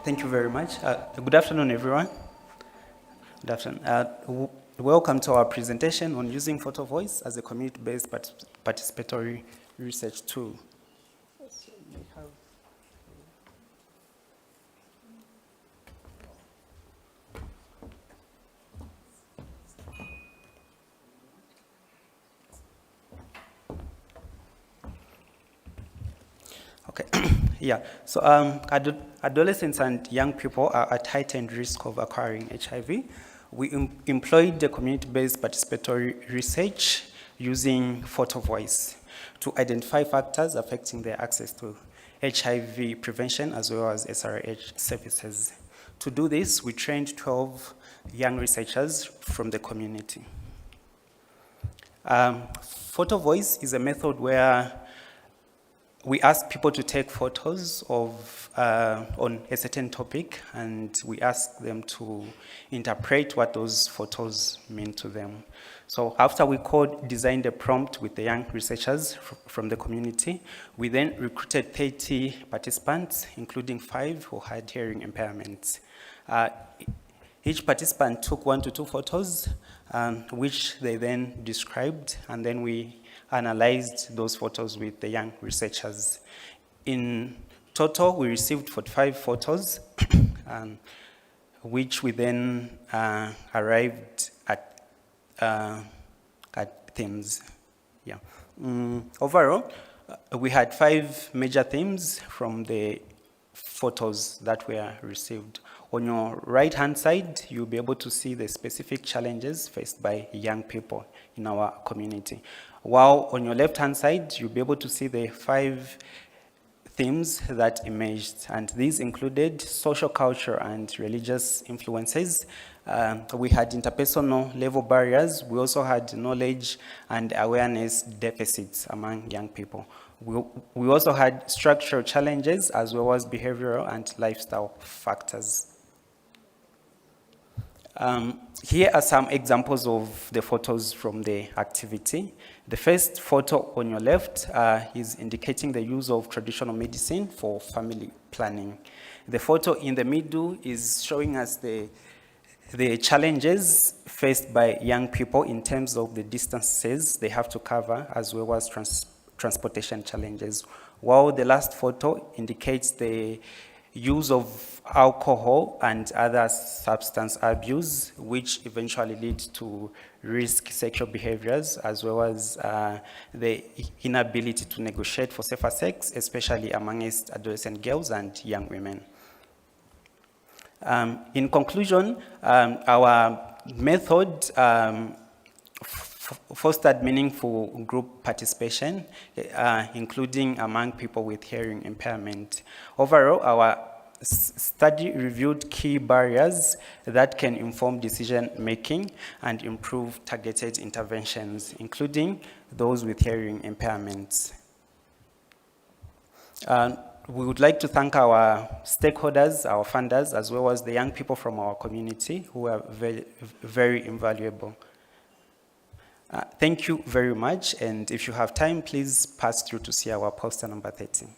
Thank you very much. Good afternoon, everyone. Good afternoon. Welcome to our presentation on using Photovoice as a community-based participatory research tool. Okay, yeah, so adolescents and young people are at heightened risk of acquiring HIV. We employed the community-based participatory research using Photovoice to identify factors affecting their access to HIV prevention as well as SRH services. To do this, we trained 12 young researchers from the community. Photovoice is a method where we ask people to take photos of on a certain topic, and we ask them to interpret what those photos mean to them. So after we designed a prompt with the young researchers from the community, we then recruited 30 participants, including 5 who had hearing impairments. Each participant took 1 to 2 photos, which they then described, and then we analyzed those photos with the young researchers. In total, we received 45 photos, which we then arrived at themes. Yeah. Overall, we had 5 major themes from the photos that were received. On your right-hand side, you'll be able to see the specific challenges faced by young people in our community. While on your left-hand side, you'll be able to see the 5 themes that emerged, and these included social, cultural, and religious influences. We had interpersonal level barriers. We also had knowledge and awareness deficits among young people. We also had structural challenges as well as behavioral and lifestyle factors. Here are some examples of the photos from the activity. The first photo on your left is indicating the use of traditional medicine for family planning. The photo in the middle is showing us the challenges faced by young people in terms of the distances they have to cover, as well as transportation challenges. While the last photo indicates the use of alcohol and other substance abuse, which eventually leads to risk sexual behaviors, as well as the inability to negotiate for safer sex, especially amongst adolescent girls and young women. In conclusion, our method fostered meaningful group participation, including among people with hearing impairment. Overall, our study reviewed key barriers that can inform decision-making and improve targeted interventions, including those with hearing impairments. We would like to thank our stakeholders, our funders, as well as the young people from our community who are very, very invaluable. Thank you very much, and if you have time, please pass through to see our poster number 13.